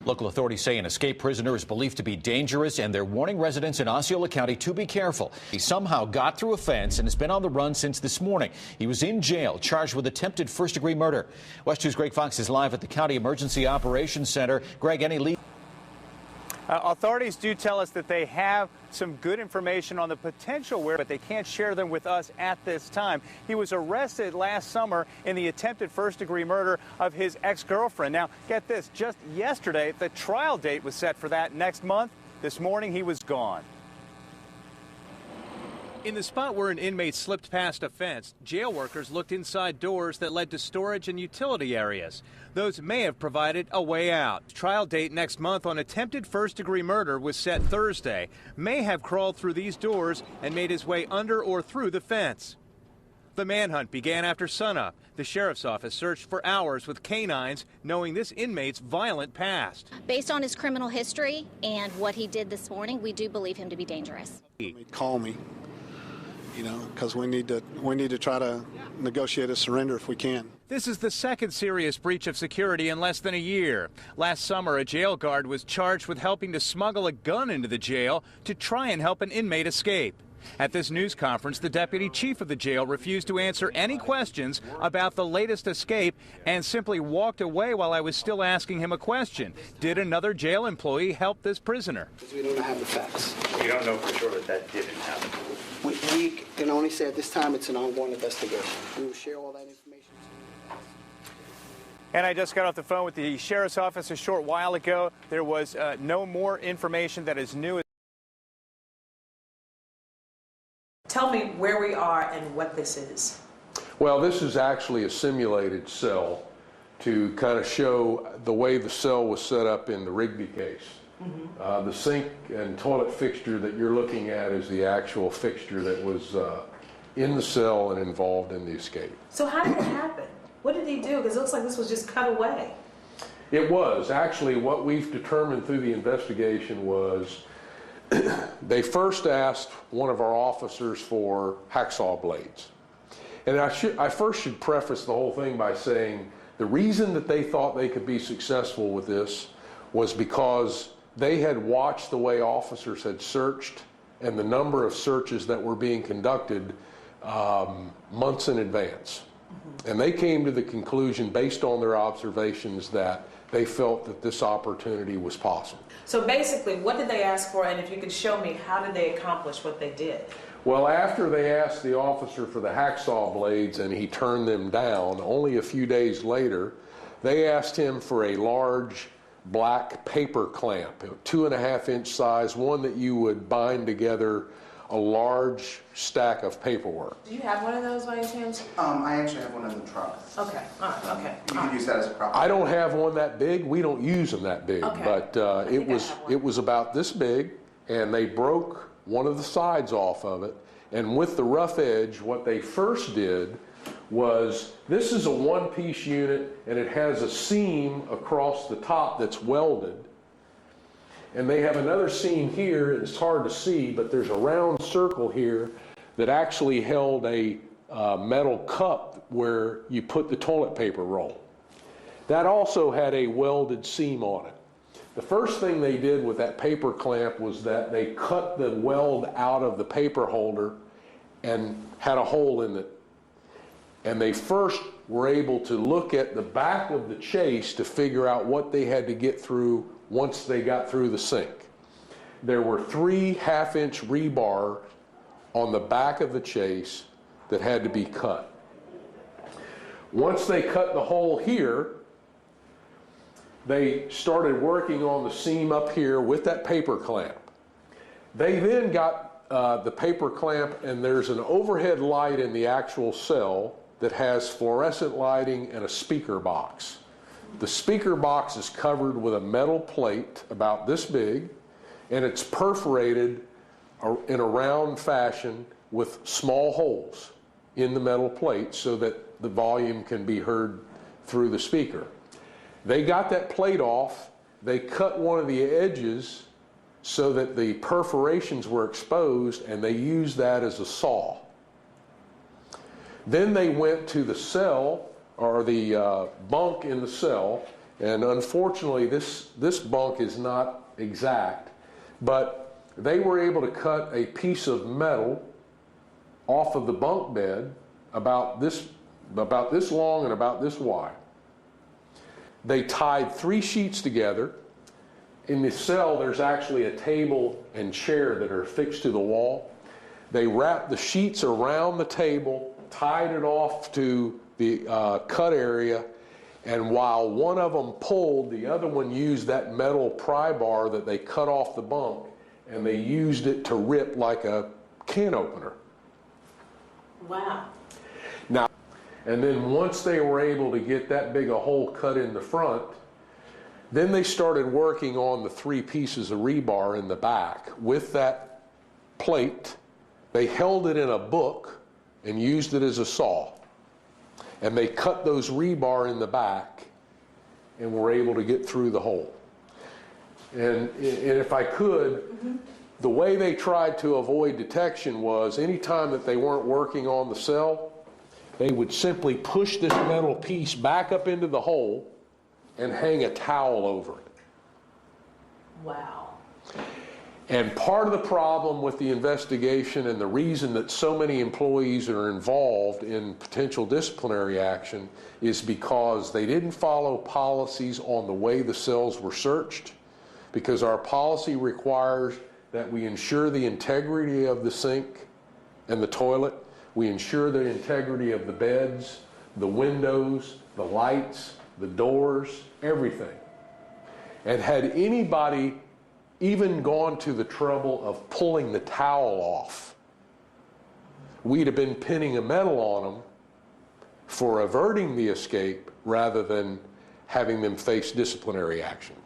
Local authorities say an escaped prisoner is believed to be dangerous, and they're warning residents in Osceola County to be careful. He somehow got through a fence and has been on the run since this morning. He was in jail, charged with attempted first-degree murder. West 2's Greg Fox is live at the County Emergency Operations Center. Greg, any lead? Authorities do tell us that they have some good information on the potential where, but they can't share them with us at this time. He was arrested last summer in the attempted first-degree murder of his ex-girlfriend. Now, get this, just yesterday, the trial date was set for that next month. This morning, he was gone. In the spot where an inmate slipped past a fence, jail workers looked inside doors that led to storage and utility areas. Those may have provided a way out. Trial date next month on attempted first-degree murder was set Thursday. May have crawled through these doors and made his way under or through the fence. The manhunt began after sunup. The sheriff's office searched for hours with canines, knowing this inmate's violent past. Based on his criminal history and what he did this morning, we do believe him to be dangerous. Call me. You know, because we need to try to negotiate a surrender if we can. This is the second serious breach of security in less than a year. Last summer, a jail guard was charged with helping to smuggle a gun into the jail to try and help an inmate escape. At this news conference, the deputy chief of the jail refused to answer any questions about the latest escape and simply walked away while I was still asking him a question. Did another jail employee help this prisoner? We don't have the facts. You don't know for sure that didn't happen. We can only say at this time it's an ongoing investigation. We will share all that information. And I just got off the phone with the sheriff's office a short while ago. There was no more information that is new. Tell me where we are and what this is. Well, this is actually a simulated cell to kind of show the way the cell was set up in the Rigby case. Mm-hmm. The sink and toilet fixture that you're looking at is the actual fixture that was in the cell and involved in the escape. So how did it happen? What did he do? Because it looks like this was just cut away. It was. Actually, what we've determined through the investigation was they first asked one of our officers for hacksaw blades. And I first should preface the whole thing by saying the reason that they thought they could be successful with this was because they had watched the way officers had searched and the number of searches that were being conducted months in advance. Mm-hmm. And they came to the conclusion, based on their observations, that they felt that this opportunity was possible. So basically, what did they ask for? And if you could show me, how did they accomplish what they did? Well, after they asked the officer for the hacksaw blades and he turned them down, only a few days later, they asked him for a large black paper clamp, 2.5-inch size, one that you would bind together a large stack of paperwork. Do you have one of those by any chance? I actually have one in the truck. Okay, all right, okay. You can use that as a prop. I don't have one that big. We don't use them that big, okay. But it was about this big, and they broke one of the sides off of it. And with the rough edge, what they first did was, this is a one-piece unit, and it has a seam across the top that's welded. And they have another seam here, and it's hard to see, but there's a round circle here that actually held a metal cup where you put the toilet paper roll. That also had a welded seam on it. The first thing they did with that paper clamp was that they cut the weld out of the paper holder and had a hole in it. And they first were able to look at the back of the chase to figure out what they had to get through once they got through the sink. There were 3 half-inch rebar on the back of the chase that had to be cut. Once they cut the hole here, they started working on the seam up here with that paper clamp. They then got the paper clamp, and there's an overhead light in the actual cell that has fluorescent lighting and a speaker box. The speaker box is covered with a metal plate about this big, and it's perforated in a round fashion with small holes in the metal plate so that the volume can be heard through the speaker. They got that plate off, they cut one of the edges so that the perforations were exposed, and they used that as a saw. Then they went to the cell, or the bunk in the cell, And unfortunately, this bunk is not exact, but they were able to cut a piece of metal off of the bunk bed about this long and about this wide. They tied 3 sheets together. In the cell, there's actually a table and chair that are fixed to the wall. They wrapped the sheets around the table, tied it off to the cut area, and while one of them pulled, the other one used that metal pry bar that they cut off the bunk, and they used it to rip like a can opener. Wow. Now, and then once they were able to get that big a hole cut in the front, then they started working on the 3 pieces of rebar in the back with that plate. They held it in a book and used it as a saw. And they cut those rebar in the back and were able to get through the hole. And if I could, the way they tried to avoid detection was anytime that they weren't working on the cell, they would simply push this metal piece back up into the hole and hang a towel over it. Wow. And part of the problem with the investigation and the reason that so many employees are involved in potential disciplinary action is because they didn't follow policies on the way the cells were searched, because our policy requires that we ensure the integrity of the sink and the toilet, we ensure the integrity of the beds, the windows, the lights, the doors, everything. And had anybody even gone to the trouble of pulling the towel off, we'd have been pinning a medal on them for averting the escape rather than having them face disciplinary action.